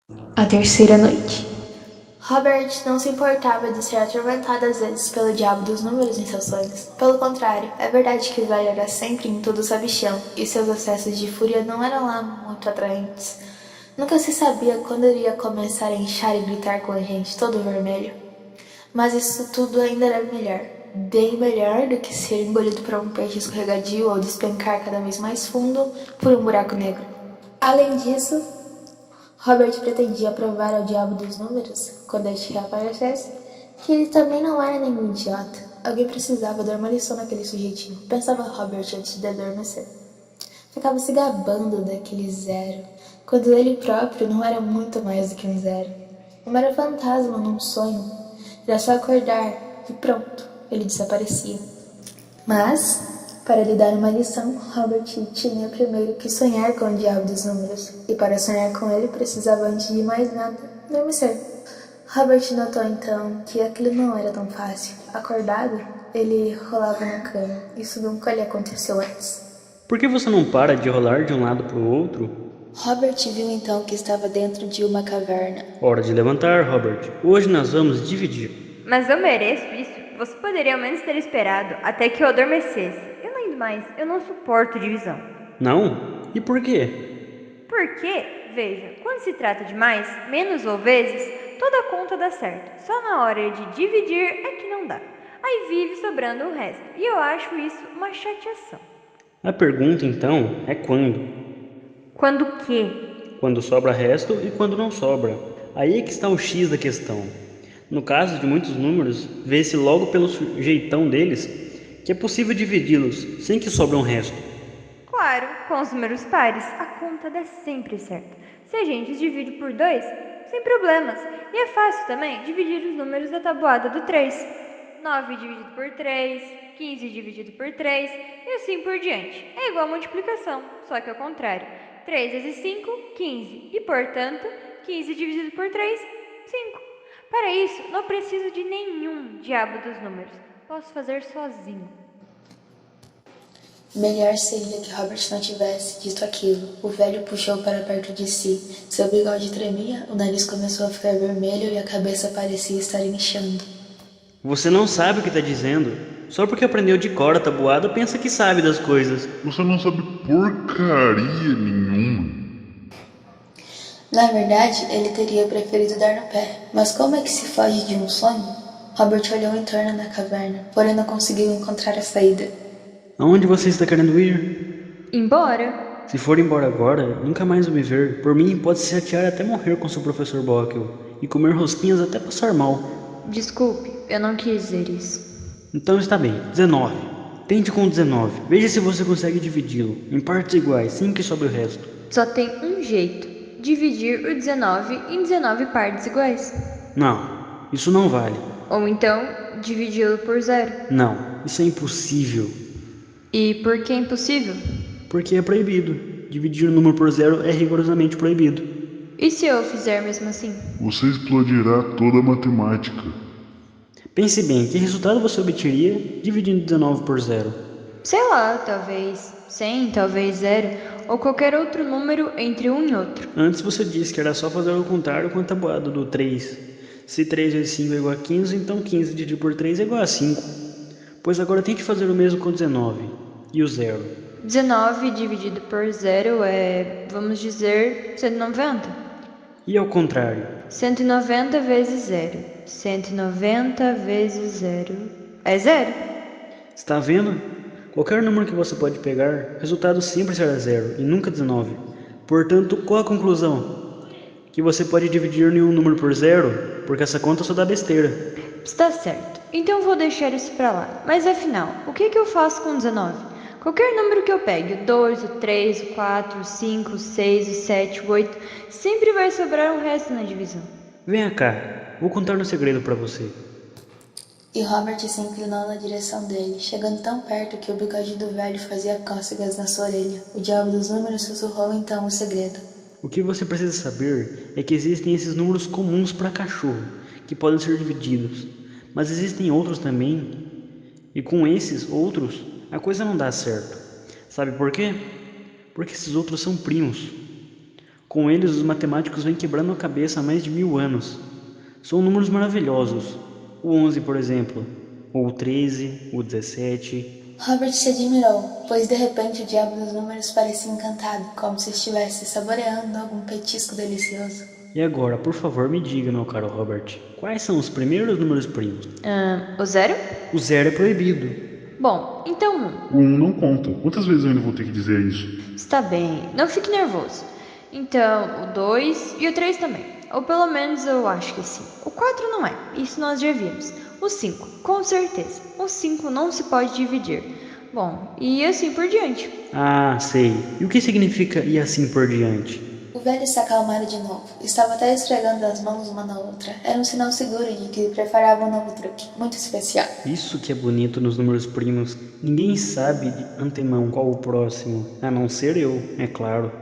A terceira noite. Robert não se importava de ser atormentado às vezes pelo diabo dos números em seus sonhos. Pelo contrário, é verdade que o velho era sempre em tudo sabichão, e seus acessos de fúria não eram lá muito atraentes. Nunca se sabia quando ele ia começar a inchar e gritar com a gente, todo vermelho. Mas isso tudo ainda era melhor. Bem melhor do que ser engolido por um peixe escorregadio ou despencar cada vez mais fundo por um buraco negro. Além disso, Robert pretendia provar ao diabo dos números, quando este reaparecesse, que ele também não era nenhum idiota. Alguém precisava dar uma lição naquele sujeitinho, pensava Robert antes de adormecer. Ficava se gabando daquele zero, quando ele próprio não era muito mais do que um zero. Um mero fantasma num sonho. Era só acordar e pronto, ele desaparecia. Mas, para lhe dar uma lição, Robert tinha primeiro que sonhar com o diabo dos números, e para sonhar com ele precisava, antes de mais nada, adormecer. Robert notou então que aquilo não era tão fácil. Acordado, ele rolava na cama. Isso nunca lhe aconteceu antes. Por que você não para de rolar de um lado para o outro? Robert viu então que estava dentro de uma caverna. Hora de levantar, Robert. Hoje nós vamos dividir. Mas eu mereço isso. Você poderia ao menos ter esperado até que eu adormecesse. E além do mais, eu não suporto divisão. Não? E por quê? Porque, veja, quando se trata de mais, menos ou vezes, toda conta dá certo. Só na hora de dividir é que não dá. Aí vive sobrando o resto. E eu acho isso uma chateação. A pergunta, então, é quando? Quando o quê? Quando sobra resto e quando não sobra. Aí é que está o X da questão. No caso de muitos números, vê-se logo pelo jeitão deles que é possível dividi-los sem que sobre um resto. Claro, com os números pares, a conta dá sempre certo. Se a gente divide por 2, sem problemas. E é fácil também dividir os números da tabuada do 3. 9 dividido por 3, 15 dividido por 3 e assim por diante. É igual a multiplicação, só que ao contrário. 3 vezes 5, 15. E, portanto, 15 dividido por 3, 5. Para isso, não preciso de nenhum diabo dos números. Posso fazer sozinho. Melhor seria que Robert não tivesse dito aquilo. O velho puxou para perto de si. Seu bigode tremia, o nariz começou a ficar vermelho e a cabeça parecia estar inchando. Você não sabe o que está dizendo. Só porque aprendeu de cor a tabuada, pensa que sabe das coisas. Você não sabe porcaria nenhuma. Na verdade, ele teria preferido dar no pé. Mas como é que se foge de um sonho? Robert olhou em torno da caverna, porém não conseguiu encontrar a saída. Aonde você está querendo ir? Embora. Se for embora agora, nunca mais me ver. Por mim, pode se chatear até morrer com seu professor Bockel e comer rosquinhas até passar mal. Desculpe, eu não quis dizer isso. Então está bem, 19. Tente com 19. Veja se você consegue dividi-lo em partes iguais, sem que sobre o resto. Só tem um jeito: dividir o 19 em 19 partes iguais. Não, isso não vale. Ou então, dividi-lo por 0. Não, isso é impossível. E por que é impossível? Porque é proibido. Dividir o número por 0 é rigorosamente proibido. E se eu fizer mesmo assim? Você explodirá toda a matemática. Pense bem, que resultado você obteria dividindo 19 por 0? Sei lá, talvez 100, talvez 0, ou qualquer outro número entre um e outro. Antes você disse que era só fazer ao contrário com a tabuada do 3. Se 3 vezes 5 é igual a 15, então 15 dividido por 3 é igual a 5. Pois agora tente fazer o mesmo com 19 e o 0. 19 dividido por 0 é, vamos dizer, 190. E ao contrário? 190 vezes 0. 190 vezes 0 é 0. Está vendo? Qualquer número que você pode pegar, o resultado sempre será 0 e nunca 19. Portanto, qual a conclusão? Que você pode dividir nenhum número por 0, porque essa conta só dá besteira. Está certo. Então vou deixar isso pra lá. Mas afinal, o que eu faço com 19? Qualquer número que eu pegue, o 2, o 3, o 4, o 5, o 6, o 7, o 8, sempre vai sobrar um resto na divisão. Venha cá, vou contar um segredo para você. E Robert se inclinou na direção dele, chegando tão perto que o bigode do velho fazia cócegas na sua orelha. O diabo dos números sussurrou então o segredo. O que você precisa saber é que existem esses números comuns para cachorro, que podem ser divididos. Mas existem outros também, e com esses outros, a coisa não dá certo. Sabe por quê? Porque esses outros são primos. Com eles, os matemáticos vêm quebrando a cabeça há mais de 1000 anos. São números maravilhosos. O 11, por exemplo, ou o 13, o 17. Robert se admirou, pois de repente o diabo dos números parecia encantado, como se estivesse saboreando algum petisco delicioso. E agora, por favor, me diga, meu caro Robert, quais são os primeiros números primos? O 0? O 0 é proibido. Bom, então 1. O 1 não conta. Quantas vezes eu ainda vou ter que dizer isso? Está bem, não fique nervoso. Então, o 2 e o 3 também. Ou pelo menos eu acho que sim. O 4 não é, isso nós já vimos. O 5, com certeza. O 5 não se pode dividir. Bom, e assim por diante. Ah, sei. E o que significa e assim por diante? O velho se acalmara de novo. Estava até esfregando as mãos uma na outra. Era um sinal seguro de que preparava um novo truque, muito especial. Isso que é bonito nos números primos. Ninguém sabe de antemão qual o próximo, a não ser eu, é claro.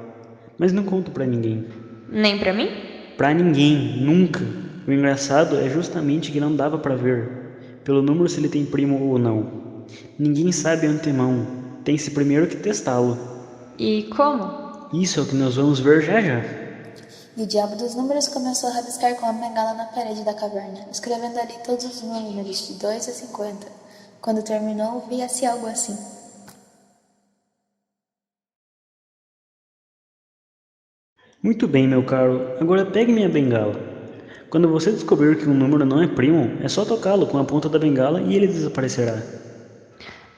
Mas não conto pra ninguém. Nem pra mim? Pra ninguém, nunca. O engraçado é justamente que não dava pra ver, pelo número se ele tem primo ou não. Ninguém sabe antemão, tem-se primeiro que testá-lo. E como? Isso é o que nós vamos ver já já. E o diabo dos números começou a rabiscar com a bengala na parede da caverna, escrevendo ali todos os números de 2 a 50. Quando terminou, via-se algo assim. Muito bem, meu caro, agora pegue minha bengala. Quando você descobrir que um número não é primo, é só tocá-lo com a ponta da bengala e ele desaparecerá.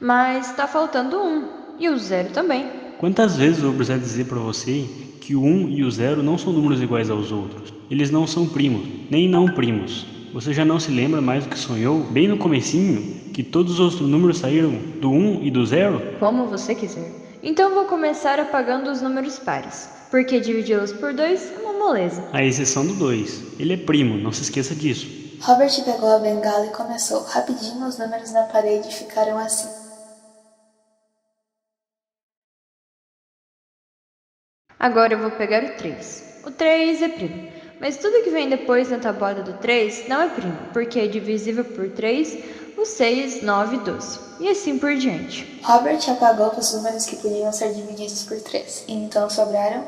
Mas tá faltando 1. E o 0 também. Quantas vezes eu vou precisar dizer para você que o 1 e o 0 não são números iguais aos outros? Eles não são primos, nem não primos. Você já não se lembra mais do que sonhou, bem no comecinho, que todos os outros números saíram do 1 e do 0? Como você quiser. Então vou começar apagando os números pares, porque dividi-los por 2 é uma moleza. À exceção do 2. Ele é primo, não se esqueça disso. Robert pegou a bengala e começou. Rapidinho os números na parede ficaram assim. Agora eu vou pegar o 3. O 3 é primo, mas tudo que vem depois na tabuada do 3 não é primo, porque é divisível por 3, o 6, 9 e 12, e assim por diante. Robert apagou os números que podiam ser divididos por 3, e então sobraram...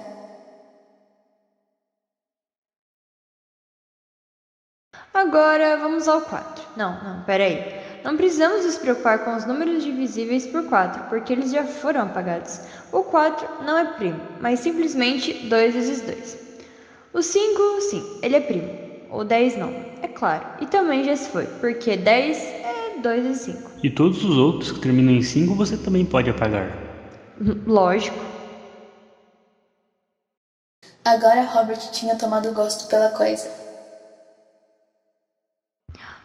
Agora vamos ao 4. Não, peraí. Não precisamos nos preocupar com os números divisíveis por 4, porque eles já foram apagados. O 4 não é primo, mas simplesmente 2 vezes 2. O 5, sim, ele é primo. O 10 não, é claro. E também já se foi, porque 10 é 2 vezes 5. E todos os outros que terminam em 5 você também pode apagar. Lógico. Agora Robert tinha tomado gosto pela coisa.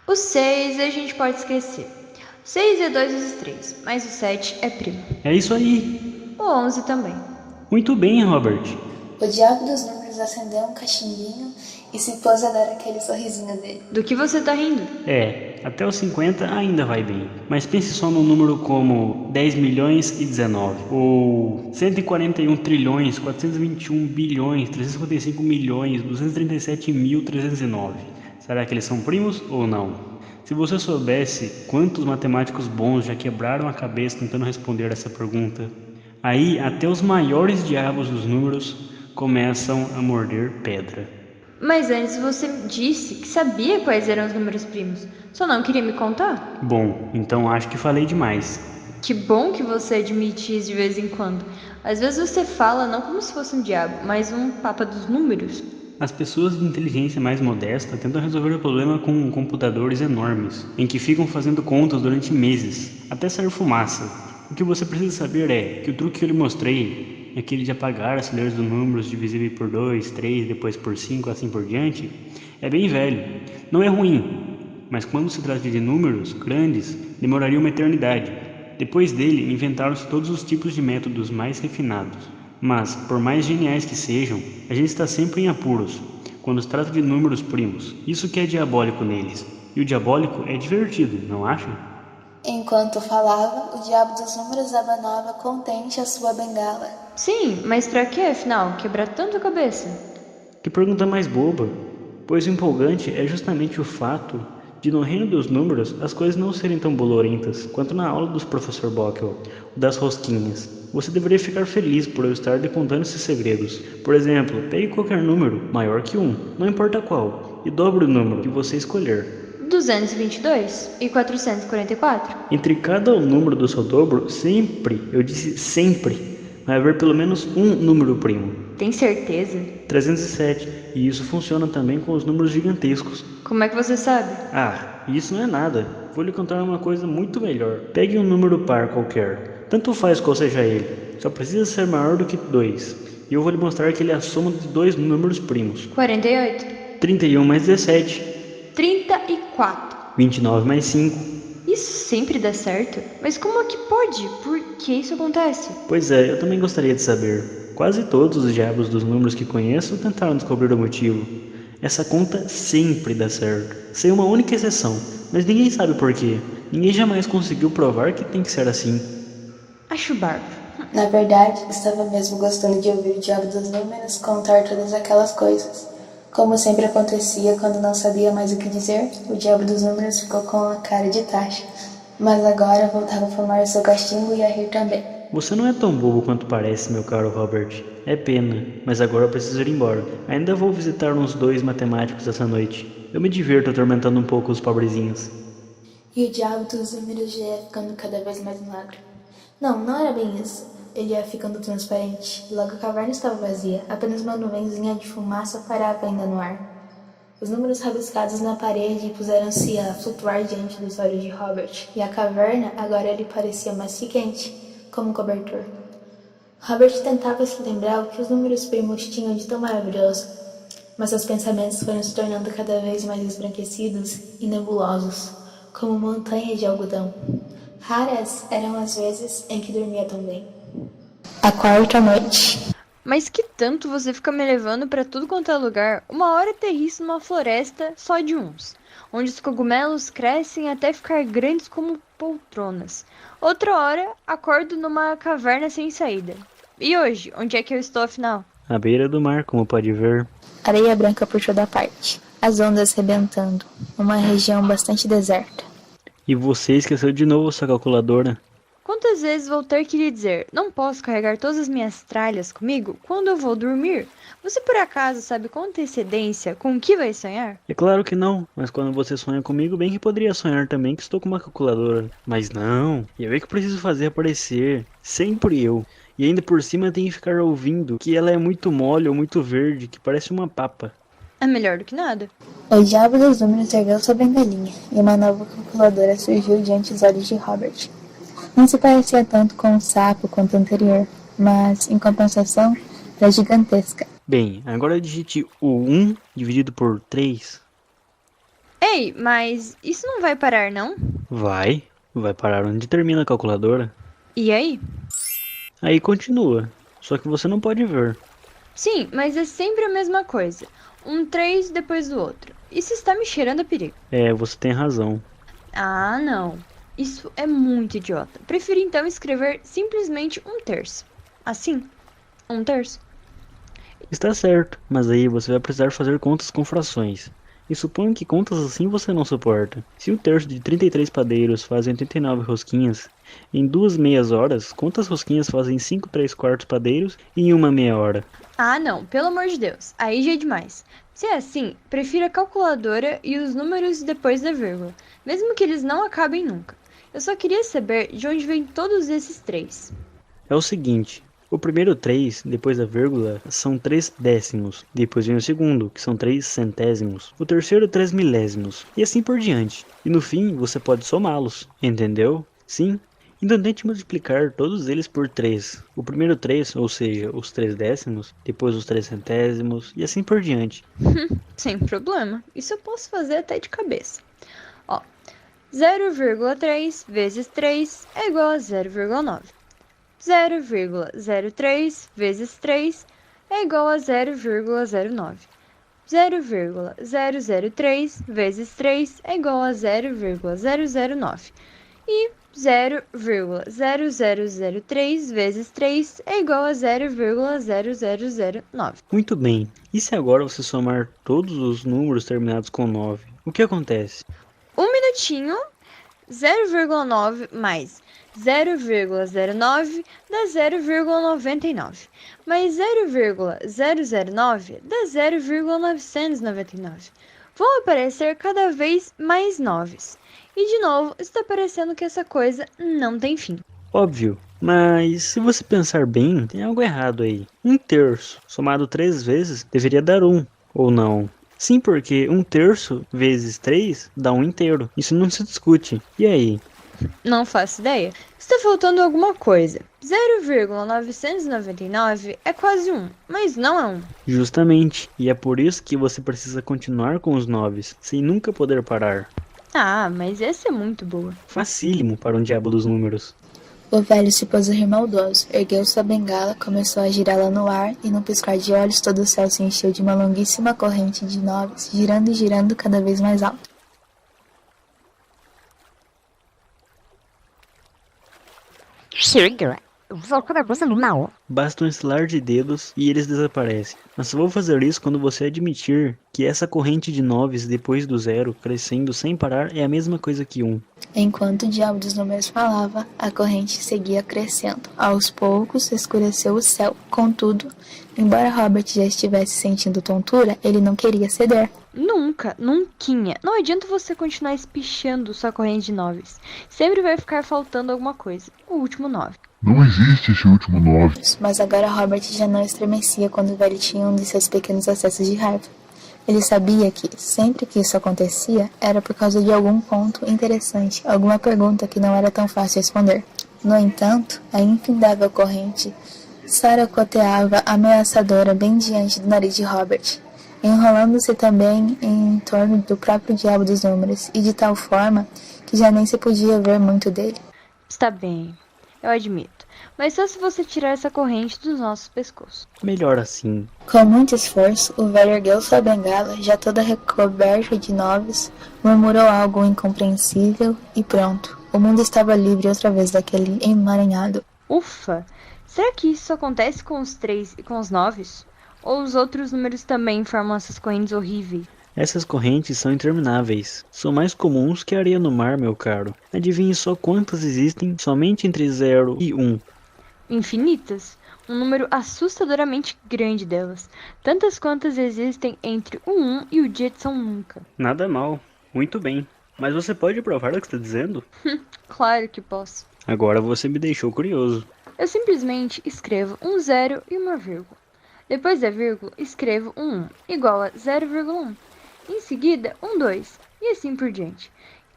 O 6 a gente pode esquecer. 6 é 2 vezes 3, mas o 7 é primo. É isso aí. O 11 também. Muito bem, Robert. O diabo dos números acendeu um cachimbinho e se pôs a dar aquele sorrisinho dele. Do que você tá rindo? Até os 50 ainda vai bem. Mas pense só num número como 10 milhões e 19. Ou 141 trilhões, 421 bilhões, 355 milhões, 237.309. Será que eles são primos ou não? Se você soubesse quantos matemáticos bons já quebraram a cabeça tentando responder essa pergunta, aí até os maiores diabos dos números começam a morder pedra. Mas antes você disse que sabia quais eram os números primos. Só não queria me contar? Bom, então acho que falei demais. Que bom que você admite isso de vez em quando. Às vezes você fala não como se fosse um diabo, mas um papa dos números. As pessoas de inteligência mais modesta tentam resolver o problema com computadores enormes, em que ficam fazendo contas durante meses, até sair fumaça. O que você precisa saber é que o truque que eu lhe mostrei, aquele de apagar as fileiras dos números divisível por 2, 3, depois por 5, assim por diante, é bem velho. Não é ruim, mas quando se trata de números grandes, demoraria uma eternidade. Depois dele, inventaram-se todos os tipos de métodos mais refinados. Mas, por mais geniais que sejam, a gente está sempre em apuros, quando se trata de números primos. Isso que é diabólico neles. E o diabólico é divertido, não acha? Enquanto falava, o diabo dos números abanava contente a sua bengala. Sim, mas pra que, afinal, quebrar tanto a cabeça? Que pergunta mais boba, pois o empolgante é justamente o fato de no reino dos números as coisas não serem tão bolorentas quanto na aula do professor Bockel, das rosquinhas. Você deveria ficar feliz por eu estar lhe contando esses segredos. Por exemplo, pegue qualquer número maior que 1, não importa qual, e dobre o número que você escolher. 222 e 444. Entre cada número do seu dobro, sempre, eu disse sempre, vai haver pelo menos um número primo. Tem certeza? 307, e isso funciona também com os números gigantescos. Como é que você sabe? Ah, isso não é nada. Vou lhe contar uma coisa muito melhor. Pegue um número par qualquer, tanto faz qual seja ele, só precisa ser maior do que 2. E eu vou lhe mostrar que ele é a soma de dois números primos. 48. 31 mais 17. 34. 29 mais 5. Isso sempre dá certo? Mas como é que pode? Por que isso acontece? Pois é, eu também gostaria de saber. Quase todos os diabos dos números que conheço tentaram descobrir o motivo. Essa conta sempre dá certo, sem uma única exceção, mas ninguém sabe por quê. Ninguém jamais conseguiu provar que tem que ser assim. Acho bárbaro. Na verdade, estava mesmo gostando de ouvir o diabo dos números contar todas aquelas coisas. Como sempre acontecia quando não sabia mais o que dizer, o diabo dos números ficou com a cara de taxa. Mas agora voltava a fumar seu cachimbo e a rir também. Você não é tão bobo quanto parece, meu caro Robert. É pena, mas agora eu preciso ir embora. Ainda vou visitar uns 2 matemáticos essa noite. Eu me divirto atormentando um pouco os pobrezinhos. E o diabo dos números já ia ficando cada vez mais magro. Não era bem isso. Ele ia ficando transparente. Logo a caverna estava vazia. Apenas uma nuvenzinha de fumaça parava ainda no ar. Os números rabiscados na parede puseram-se a flutuar diante dos olhos de Robert. E a caverna agora lhe parecia mais quente, como um cobertor. Robert tentava se lembrar o que os números primos tinham de tão maravilhoso, mas seus pensamentos foram se tornando cada vez mais esbranquecidos e nebulosos, como montanhas de algodão. Raras eram as vezes em que dormia tão bem. A quarta noite. Mas que tanto você fica me levando pra tudo quanto é lugar? Uma hora aterriço numa floresta só de uns, onde os cogumelos crescem até ficar grandes como poltronas. Outra hora, acordo numa caverna sem saída. E hoje, onde é que eu estou afinal? À beira do mar, como pode ver. Areia branca por toda parte, as ondas rebentando, uma região bastante deserta. E você esqueceu de novo sua calculadora. Quantas vezes vou ter que lhe dizer, não posso carregar todas as minhas tralhas comigo quando eu vou dormir? Você por acaso sabe com antecedência com o que vai sonhar? É claro que não, mas quando você sonha comigo, bem que poderia sonhar também que estou com uma calculadora. Mas não, e eu é que preciso fazer aparecer, sempre eu. E ainda por cima tem que ficar ouvindo que ela é muito mole ou muito verde, que parece uma papa. É melhor do que nada. O diabo dos números ergueu sua bengalinha, e uma nova calculadora surgiu diante dos olhos de Robert. Não se parecia tanto com o sapo quanto o anterior, mas, em compensação, era gigantesca. Bem, agora digite o 1 dividido por 3. Ei, mas isso não vai parar não? Vai parar onde termina a calculadora. E aí? Aí continua, só que você não pode ver. Sim, mas é sempre a mesma coisa. Um 3 depois do outro. Isso está me cheirando a perigo. É, você tem razão. Ah, não. Isso é muito idiota. Prefiro então escrever simplesmente um terço. Assim, um terço. Está certo, mas aí você vai precisar fazer contas com frações. E suponho que contas assim você não suporta. Se um terço de 33 padeiros faz 89 rosquinhas, em 2 meias horas, quantas rosquinhas fazem 5 3/4 padeiros em uma meia hora? Ah, não, pelo amor de Deus. Aí já é demais. Se é assim, prefiro a calculadora e os números depois da vírgula, mesmo que eles não acabem nunca. Eu só queria saber de onde vêm todos esses 3. É o seguinte, o primeiro 3, depois da vírgula, são 3 décimos. Depois vem o segundo, que são 3 centésimos. O terceiro, 3 milésimos. E assim por diante. E no fim, você pode somá-los. Entendeu? Sim? Então tente multiplicar todos eles por 3. O primeiro 3, ou seja, os 3 décimos, depois os 3 centésimos, e assim por diante. Sem problema. Isso eu posso fazer até de cabeça. Ó, 0,3 vezes 3 é igual a 0,9. 0,03 vezes 3 é igual a 0,09. 0,003 vezes 3 é igual a 0,009. E 0,0003 vezes 3 é igual a 0,0009. Muito bem. E se agora você somar todos os números terminados com 9? O que acontece? Um minutinho. 0,9 mais 0,09 dá 0,99, mais 0,009 dá 0,999. Vão aparecer cada vez mais noves. E de novo, está parecendo que essa coisa não tem fim. Óbvio, mas se você pensar bem, tem algo errado aí. 1/3 somado 3 vezes deveria dar 1, ou não? Sim, porque 1/3 vezes 3 dá 1 inteiro. Isso não se discute. E aí? Não faço ideia. Está faltando alguma coisa. 0,999 é quase 1, mas não é 1. Justamente, e é por isso que você precisa continuar com os 9s, sem nunca poder parar. Ah, mas essa é muito boa. Facílimo para um diabo dos números. O velho se pôs a rir maldoso, ergueu sua bengala, começou a girá-la no ar e num piscar de olhos todo o céu se encheu de uma longuíssima corrente de noves, girando e girando cada vez mais alto. Chega, eu vou colocar a coisa no mal. Basta um estalar de dedos e eles desaparecem. Mas só vou fazer isso quando você admitir que essa corrente de 9s depois do 0, crescendo sem parar, é a mesma coisa que 1. Enquanto o diabo dos números falava, a corrente seguia crescendo. Aos poucos, escureceu o céu. Contudo, embora Robert já estivesse sentindo tontura, ele não queria ceder. Nunca. Não adianta você continuar espichando sua corrente de 9s. Sempre vai ficar faltando alguma coisa. O último 9. Não existe esse último 9. Mas agora Robert já não estremecia quando o velho tinha um de seus pequenos acessos de raiva. Ele sabia que, sempre que isso acontecia, era por causa de algum ponto interessante, alguma pergunta que não era tão fácil responder. No entanto, a infindável corrente saracoteava ameaçadora bem diante do nariz de Robert, enrolando-se também em torno do próprio diabo dos números, e de tal forma que já nem se podia ver muito dele. Está bem, eu admito. Mas só se você tirar essa corrente dos nossos pescoços. Melhor assim. Com muito esforço, o velho ergueu sua bengala, já toda recoberta de noves, murmurou algo incompreensível e pronto. O mundo estava livre outra vez daquele emaranhado. Ufa! Será que isso acontece com os 3 e com os 9s? Ou os outros números também formam essas correntes horríveis? Essas correntes são intermináveis. São mais comuns que a areia no mar, meu caro. Adivinhe só quantas existem somente entre 0 e 1. Infinitas. Um número assustadoramente grande delas. Tantas quantas existem entre o 1 e o dia de São Nunca. Nada mal. Muito bem. Mas você pode provar o que está dizendo? Claro que posso. Agora você me deixou curioso. Eu simplesmente escrevo um 0 e uma vírgula. Depois da vírgula, escrevo um 1, igual a 0,1. Em seguida, um 2, e assim por diante.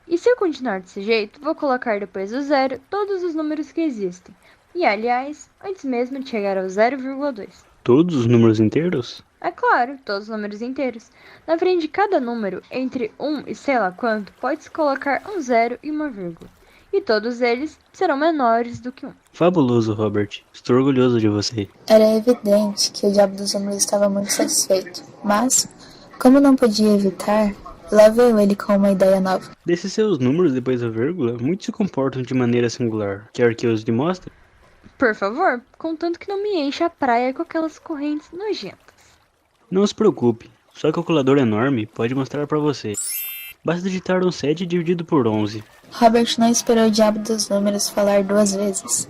E se eu continuar desse jeito, vou colocar depois do 0 todos os números que existem. E, aliás, antes mesmo de chegar ao 0,2. Todos os números inteiros? É claro, todos os números inteiros. Na frente de cada número, entre 1 e sei lá quanto, pode-se colocar um 0 e uma vírgula. E todos eles serão menores do que 1. Fabuloso, Robert. Estou orgulhoso de você. Era evidente que o diabo dos números estava muito satisfeito, mas, como não podia evitar, lá veio ele com uma ideia nova. Desses seus números depois da vírgula, muitos se comportam de maneira singular. Quer que eu os demonstre? Por favor, contanto que não me encha a praia com aquelas correntes nojentas. Não se preocupe, sua calculadora enorme pode mostrar para você. Basta digitar um 7 dividido por 11. Robert não esperou o diabo dos números falar 2 vezes.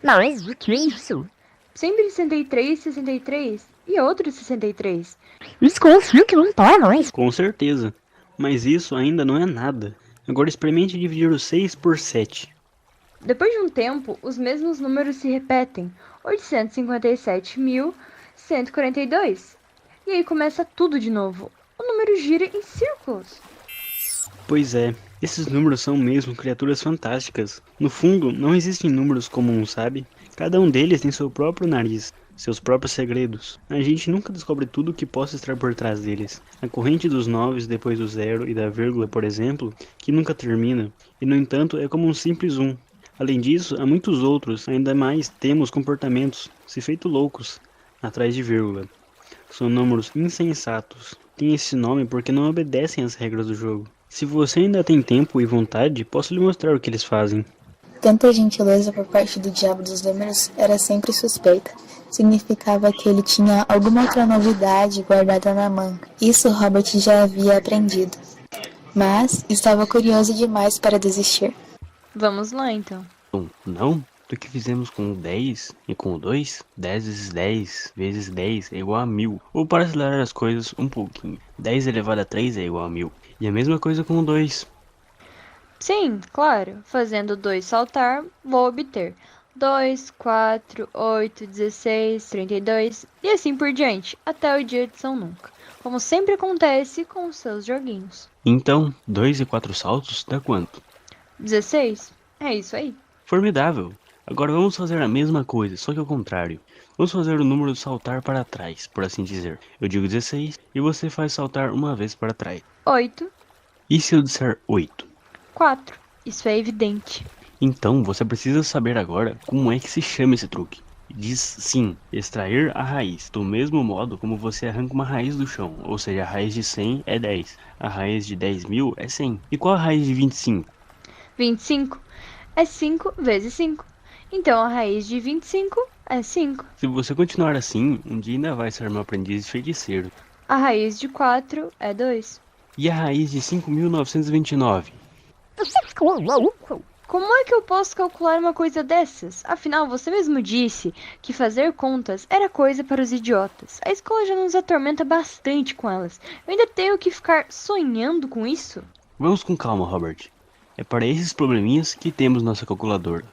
Mas o que é isso? Sempre 63, 63 e outros 63. Isso confio que não tá, mas... Com certeza, mas isso ainda não é nada. Agora experimente dividir o 6 por 7. Depois de um tempo, os mesmos números se repetem. 857.142. E aí começa tudo de novo. O número gira em círculos. Pois é, esses números são mesmo criaturas fantásticas. No fundo, não existem números comuns, sabe? Cada um deles tem seu próprio nariz, seus próprios segredos. A gente nunca descobre tudo o que possa estar por trás deles. A corrente dos 9 depois do 0 e da vírgula, por exemplo, que nunca termina, e no entanto é como um simples 1. Além disso, há muitos outros, ainda mais temos comportamentos, se feito loucos, atrás de vírgula. São números insensatos. Tem esse nome porque não obedecem às regras do jogo. Se você ainda tem tempo e vontade, posso lhe mostrar o que eles fazem. Tanta gentileza por parte do diabo dos números era sempre suspeita. Significava que ele tinha alguma outra novidade guardada na manga. Isso Robert já havia aprendido. Mas estava curioso demais para desistir. Vamos lá, então. Bom, não? Do que fizemos com o 10 e com o 2? 10 vezes 10 vezes 10 é igual a 1000. Ou para acelerar as coisas um pouquinho, 10 elevado a 3 é igual a 1000. E a mesma coisa com o 2. Sim, claro. Fazendo 2 saltar, vou obter 2, 4, 8, 16, 32 e assim por diante, até o dia de São Nunca. Como sempre acontece com os seus joguinhos. Então, 2 e 4 saltos dá quanto? 16? É isso aí. Formidável! Agora vamos fazer a mesma coisa, só que ao contrário. Vamos fazer o número saltar para trás, por assim dizer. Eu digo 16 e você faz saltar uma vez para trás. 8, E se eu disser 8? 4. Isso é evidente. Então você precisa saber agora como é que se chama esse truque. Diz sim, extrair a raiz, do mesmo modo como você arranca uma raiz do chão, ou seja, a raiz de 100 é 10, a raiz de 10.000 é 100. E qual a raiz de 25? 25 é 5 vezes 5. Então a raiz de 25 é 5. Se você continuar assim, um dia ainda vai ser meu aprendiz de feiticeiro. A raiz de 4 é 2. E a raiz de 5.929? Você ficou louco? Como é que eu posso calcular uma coisa dessas? Afinal, você mesmo disse que fazer contas era coisa para os idiotas. A escola já nos atormenta bastante com elas. Eu ainda tenho que ficar sonhando com isso? Vamos com calma, Robert. É para esses probleminhas que temos nossa calculadora.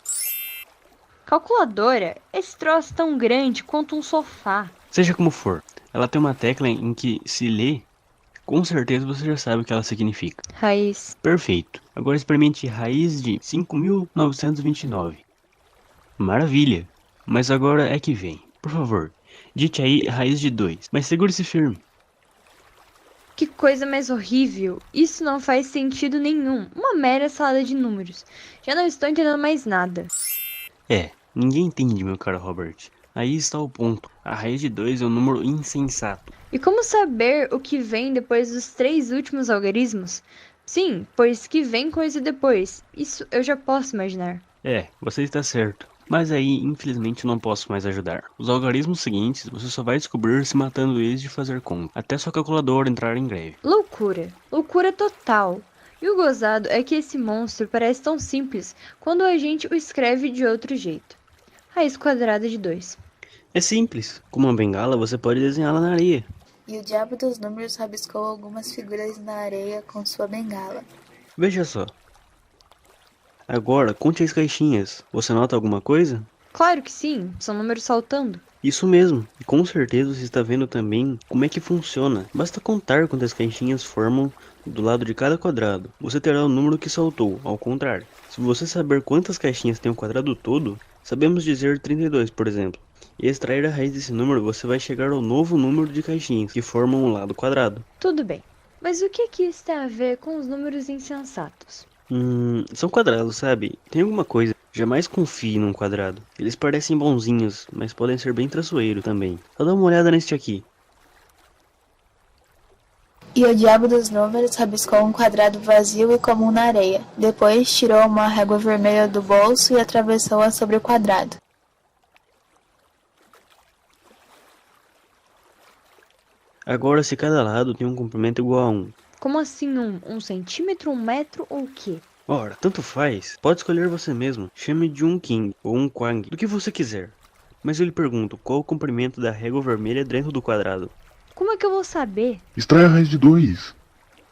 Calculadora? Esse troço tão grande quanto um sofá. Seja como for, ela tem uma tecla em que se lê, com certeza você já sabe o que ela significa. Raiz. Perfeito. Agora experimente raiz de 5.929. Maravilha. Mas agora é que vem. Por favor, dite aí raiz de 2, mas segure-se firme. Que coisa mais horrível. Isso não faz sentido nenhum. Uma mera salada de números. Já não estou entendendo mais nada. Ninguém entende, meu caro Robert. Aí está o ponto. A raiz de 2 é um número insensato. E como saber o que vem depois dos 3 últimos algarismos? Sim, pois que vem coisa depois. Isso eu já posso imaginar. Você está certo. Mas aí, infelizmente, não posso mais ajudar. Os algarismos seguintes, você só vai descobrir se matando eles de fazer conta, até sua calculadora entrar em greve. Loucura. Loucura total. E o gozado é que esse monstro parece tão simples quando a gente o escreve de outro jeito. Raiz quadrada de 2. É simples. Com uma bengala, você pode desenhá-la na areia. E o diabo dos números rabiscou algumas figuras na areia com sua bengala. Veja só. Agora, conte as caixinhas. Você nota alguma coisa? Claro que sim, são números saltando. Isso mesmo. E com certeza você está vendo também como é que funciona. Basta contar quantas caixinhas formam do lado de cada quadrado. Você terá o número que saltou, ao contrário. Se você saber quantas caixinhas tem o quadrado todo, sabemos dizer 32, por exemplo. E extrair a raiz desse número, você vai chegar ao novo número de caixinhas que formam o lado quadrado. Tudo bem. Mas o que isso tem a ver com os números insensatos? São quadrados, sabe? Tem alguma coisa. Jamais confie num quadrado. Eles parecem bonzinhos, mas podem ser bem traiçoeiros também. Só dá uma olhada neste aqui. E o diabo dos números rabiscou um quadrado vazio e comum na areia. Depois tirou uma régua vermelha do bolso e atravessou-a sobre o quadrado. Agora, se cada lado tem um comprimento igual a 1. Como assim um centímetro, 1 metro ou o quê? Ora, tanto faz. Pode escolher você mesmo. Chame de um king ou um quang, do que você quiser. Mas eu lhe pergunto, qual o comprimento da régua vermelha dentro do quadrado? Como é que eu vou saber? Extrai a raiz de 2.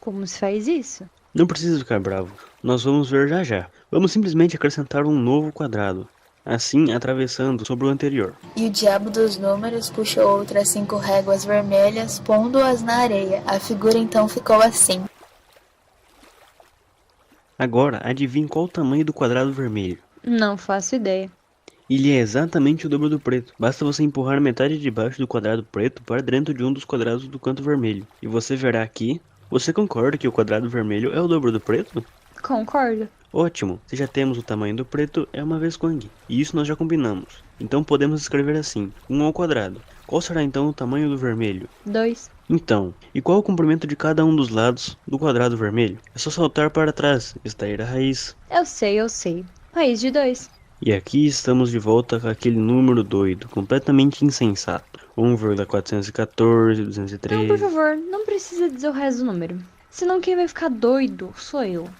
Como se faz isso? Não precisa ficar bravo. Nós vamos ver já já. Vamos simplesmente acrescentar um novo quadrado. Assim, atravessando sobre o anterior. E o diabo dos números puxou outras 5 réguas vermelhas, pondo-as na areia. A figura então ficou assim. Agora, adivinhe qual o tamanho do quadrado vermelho. Não faço ideia. Ele é exatamente o dobro do preto. Basta você empurrar metade de baixo do quadrado preto para dentro de um dos quadrados do canto vermelho. E você verá aqui. Você concorda que o quadrado vermelho é o dobro do preto? Concordo. Ótimo, se já temos o tamanho do preto, é uma vez quang. E isso nós já combinamos. Então podemos escrever assim, 1 ao quadrado. Qual será então o tamanho do vermelho? 2. Então, e qual o comprimento de cada um dos lados do quadrado vermelho? É só saltar para trás, extrair a raiz. Eu sei. Raiz de 2. E aqui estamos de volta com aquele número doido, completamente insensato. 1,414, 213... Não, por favor, não precisa dizer o resto do número. Senão quem vai ficar doido sou eu.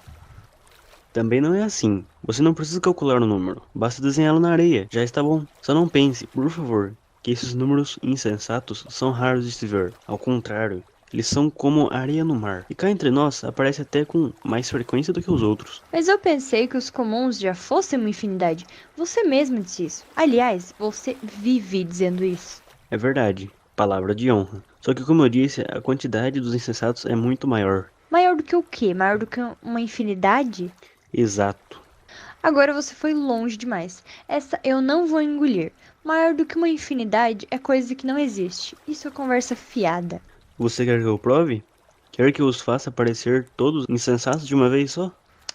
Também não é assim. Você não precisa calcular o número, basta desenhá-lo na areia, já está bom. Só não pense, por favor, que esses números insensatos são raros de se ver. Ao contrário, eles são como areia no mar. E cá entre nós, aparece até com mais frequência do que os outros. Mas eu pensei que os comuns já fossem uma infinidade. Você mesmo disse isso. Aliás, você vive dizendo isso. É verdade, palavra de honra. Só que como eu disse, a quantidade dos insensatos é muito maior. Maior do que o quê? Maior do que uma infinidade? Exato. Agora você foi longe demais. Essa eu não vou engolir. Maior do que uma infinidade é coisa que não existe. Isso é conversa fiada. Você quer que eu prove? Quer que eu os faça parecer todos insensatos de uma vez só?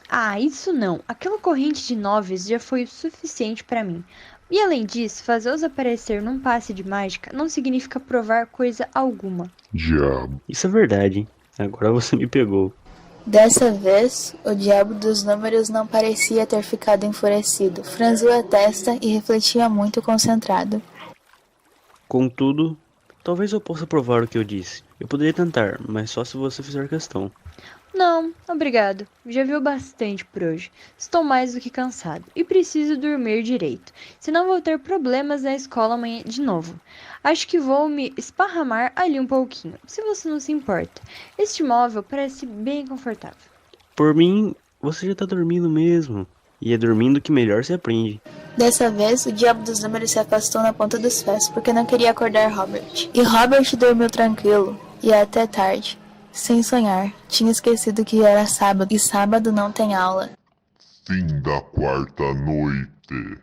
Ah, isso não. Aquela corrente de noves já foi o suficiente pra mim. E além disso, fazê-los aparecer num passe de mágica não significa provar coisa alguma. Diabo. Isso é verdade. Agora você me pegou. Dessa vez, o diabo dos números não parecia ter ficado enfurecido. Franziu a testa e refletia muito concentrado. Contudo, talvez eu possa provar o que eu disse. Eu poderia tentar, mas só se você fizer questão. Não, obrigado. Já viu bastante por hoje. Estou mais do que cansado e preciso dormir direito, senão vou ter problemas na escola amanhã de novo. Acho que vou me esparramar ali um pouquinho, se você não se importa. Este móvel parece bem confortável. Por mim, você já tá dormindo mesmo. E é dormindo que melhor se aprende. Dessa vez, o diabo dos números se afastou na ponta dos pés, porque não queria acordar Robert. E Robert dormiu tranquilo, e até tarde. Sem sonhar, tinha esquecido que era sábado, e sábado não tem aula. Fim da quarta noite.